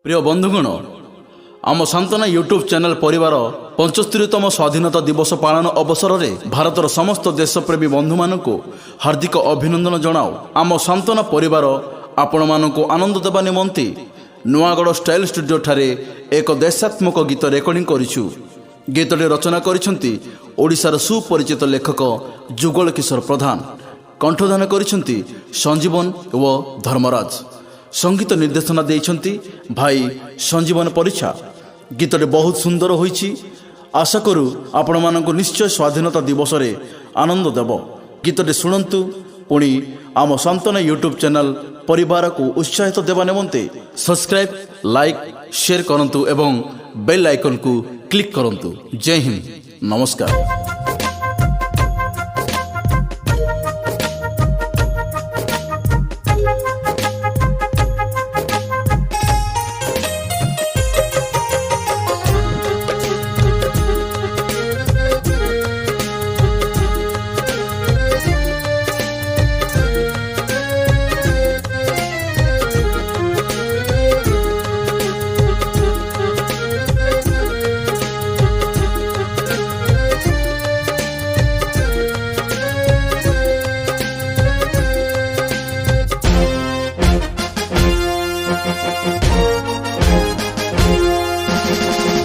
प्रिय बंधुगण आम सांत्वना यूट्यूब चैनल परिवार 75तम स्वाधीनता दिवस पालन अवसर में भारतर समस्त देशप्रेमी बंधु मानक हार्दिक अभिनंदन जनाओ। आम सांत्वना परिवार आपण मानक आनंद देवा निमंते नुआगढ़ स्टाइल स्टूडियो ठारे एक देशात्मक गीत रेकर्डिंग करिछु। गीतटी रचना करिसेंती ओडिशार सुपरिचित लेखक जुगल किशोर प्रधान, कंठदान करिसेंती संजीवन व धर्मराज, संगीत निर्देशना देइछंती भाई संजीवन परीक्षा। गीतटी बहुत सुंदर होईछि। आशा करू आपण मानक निश्चय स्वाधीनता दिवस रे आनंद देव। गीतटी सुनंतु पुणी आम सांत्वना यूट्यूब चैनल परिवार को उत्साहित देवा निमंते सब्सक्राइब, लाइक, शेयर करंतु एवं बेल आइकन को क्लिक करंतु। जय हिंद, नमस्कार।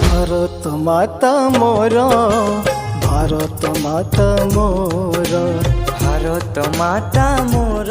भारत माता मोर, भारत माता मोर, भारत माता मोर।